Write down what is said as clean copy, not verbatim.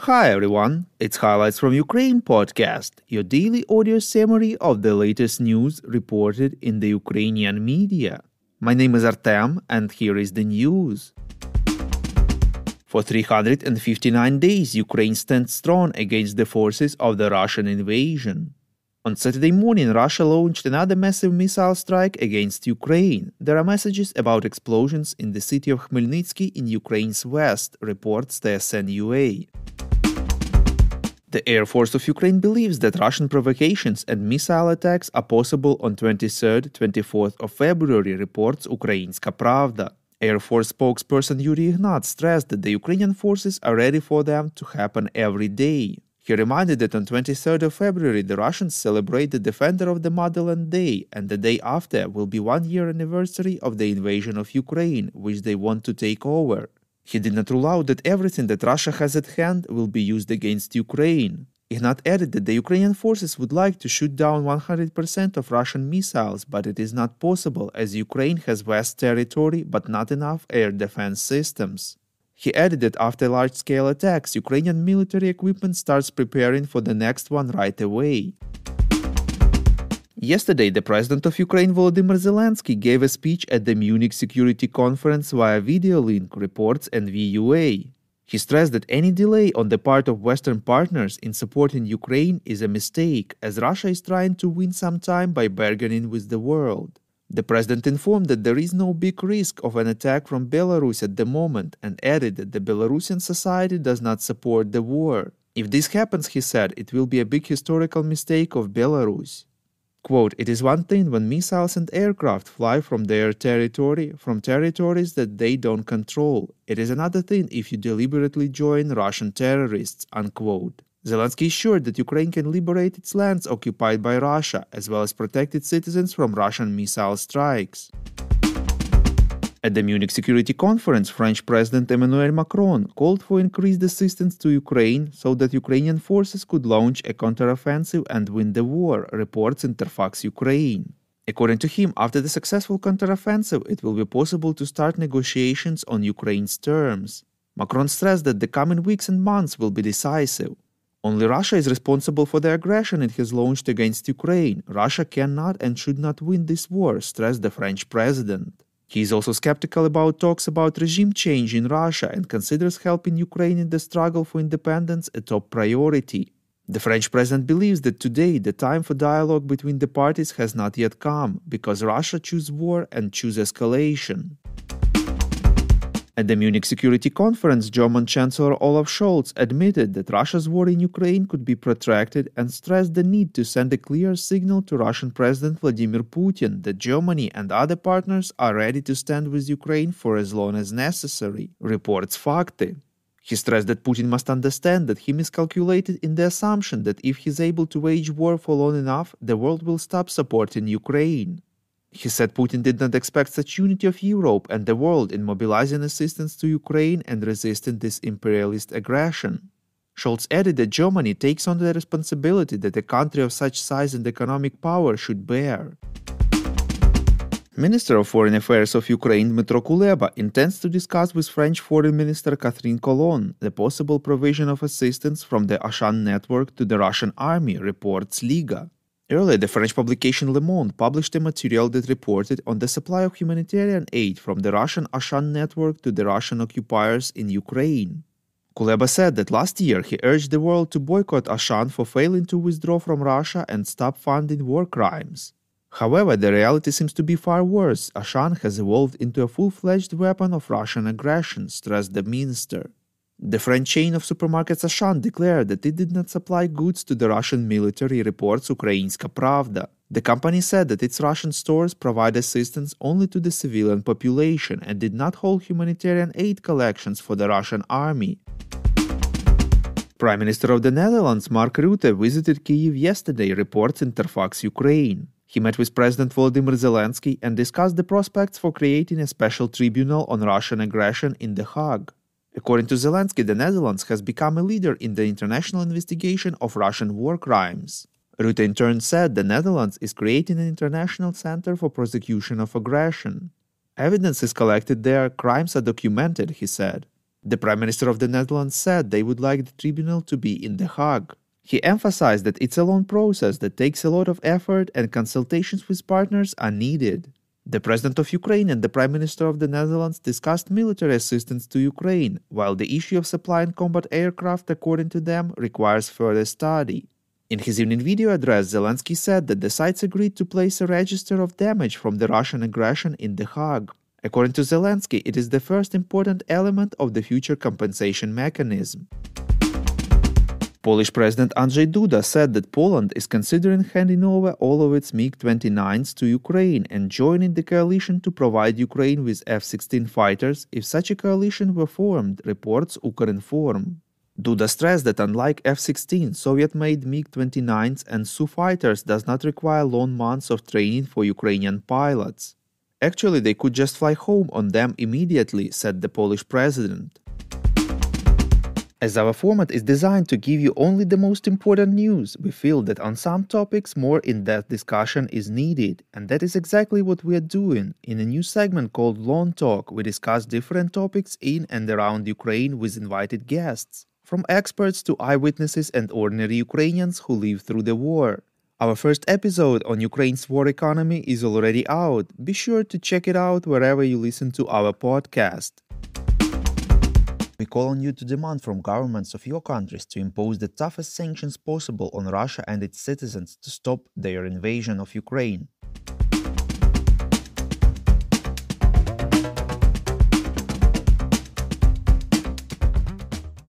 Hi everyone, it's Highlights from Ukraine podcast, your daily audio summary of the latest news reported in the Ukrainian media. My name is Artem and here is the news. For 359 days, Ukraine stands strong against the forces of the Russian invasion. On Saturday morning, Russia launched another massive missile strike against Ukraine. There are messages about explosions in the city of Khmelnytsky in Ukraine's west, reports TSN-UA. The Air Force of Ukraine believes that Russian provocations and missile attacks are possible on 23rd, 24th of February, reports Ukrainska Pravda. Air Force spokesperson Yuri Ignat stressed that the Ukrainian forces are ready for them to happen every day. He reminded that on 23rd of February, the Russians celebrate the Defender of the Motherland Day, and the day after will be 1-year anniversary of the invasion of Ukraine, which they want to take over. He did not rule out that everything that Russia has at hand will be used against Ukraine. Ignat added that the Ukrainian forces would like to shoot down 100% of Russian missiles, but it is not possible as Ukraine has vast territory but not enough air defense systems. He added that after large-scale attacks, Ukrainian military equipment starts preparing for the next one right away. Yesterday, the president of Ukraine, Volodymyr Zelensky, gave a speech at the Munich Security Conference via video link, reports NVUA. He stressed that any delay on the part of Western partners in supporting Ukraine is a mistake, as Russia is trying to win some time by bargaining with the world. The president informed that there is no big risk of an attack from Belarus at the moment and added that the Belarusian society does not support the war. If this happens, he said, it will be a big historical mistake of Belarus. Quote, "It is one thing when missiles and aircraft fly from their territory, from territories that they don't control. It is another thing if you deliberately join Russian terrorists," unquote. Zelensky assured that Ukraine can liberate its lands occupied by Russia, as well as protect its citizens from Russian missile strikes. At the Munich Security Conference, French President Emmanuel Macron called for increased assistance to Ukraine so that Ukrainian forces could launch a counteroffensive and win the war, reports Interfax Ukraine. According to him, after the successful counteroffensive, it will be possible to start negotiations on Ukraine's terms. Macron stressed that the coming weeks and months will be decisive. Only Russia is responsible for the aggression it has launched against Ukraine. Russia cannot and should not win this war, stressed the French president. He is also skeptical about talks about regime change in Russia and considers helping Ukraine in the struggle for independence a top priority. The French president believes that today the time for dialogue between the parties has not yet come, because Russia chooses war and chooses escalation. At the Munich Security Conference, German Chancellor Olaf Scholz admitted that Russia's war in Ukraine could be protracted and stressed the need to send a clear signal to Russian President Vladimir Putin that Germany and other partners are ready to stand with Ukraine for as long as necessary, reports Fakty. He stressed that Putin must understand that he miscalculated in the assumption that if he is able to wage war for long enough, the world will stop supporting Ukraine. He said Putin did not expect such unity of Europe and the world in mobilizing assistance to Ukraine and resisting this imperialist aggression. Scholz added that Germany takes on the responsibility that a country of such size and economic power should bear. Minister of Foreign Affairs of Ukraine Dmytro Kuleba intends to discuss with French Foreign Minister Catherine Colonna the possible provision of assistance from the Ashan network to the Russian army, reports Liga. Earlier, the French publication Le Monde published a material that reported on the supply of humanitarian aid from the Russian Ashan network to the Russian occupiers in Ukraine. Kuleba said that last year he urged the world to boycott Ashan for failing to withdraw from Russia and stop funding war crimes. However, the reality seems to be far worse. Ashan has evolved into a full-fledged weapon of Russian aggression, stressed the minister. The French chain of supermarkets Ashan declared that it did not supply goods to the Russian military, reports Ukrainska Pravda. The company said that its Russian stores provide assistance only to the civilian population and did not hold humanitarian aid collections for the Russian army. Prime Minister of the Netherlands, Mark Rutte, visited Kyiv yesterday, reports Interfax Ukraine. He met with President Volodymyr Zelensky and discussed the prospects for creating a special tribunal on Russian aggression in The Hague. According to Zelensky, the Netherlands has become a leader in the international investigation of Russian war crimes. Rutte in turn said the Netherlands is creating an international center for prosecution of aggression. Evidence is collected there, crimes are documented, he said. The Prime Minister of the Netherlands said they would like the tribunal to be in The Hague. He emphasized that it's a long process that takes a lot of effort and consultations with partners are needed. The President of Ukraine and the Prime Minister of the Netherlands discussed military assistance to Ukraine, while the issue of supplying combat aircraft, according to them, requires further study. In his evening video address, Zelensky said that the sides agreed to place a register of damage from the Russian aggression in The Hague. According to Zelensky, it is the first important element of the future compensation mechanism. Polish President Andrzej Duda said that Poland is considering handing over all of its MiG-29s to Ukraine and joining the coalition to provide Ukraine with F-16 fighters if such a coalition were formed, reports Ukrinform. Duda stressed that unlike F-16, Soviet-made MiG-29s and Su fighters does not require long months of training for Ukrainian pilots. Actually, they could just fly home on them immediately, said the Polish president. As our format is designed to give you only the most important news, we feel that on some topics more in-depth discussion is needed, and that is exactly what we are doing. In a new segment called Long Talk, we discuss different topics in and around Ukraine with invited guests, from experts to eyewitnesses and ordinary Ukrainians who lived through the war. Our first episode on Ukraine's war economy is already out. Be sure to check it out wherever you listen to our podcast. We call on you to demand from governments of your countries to impose the toughest sanctions possible on Russia and its citizens to stop their invasion of Ukraine.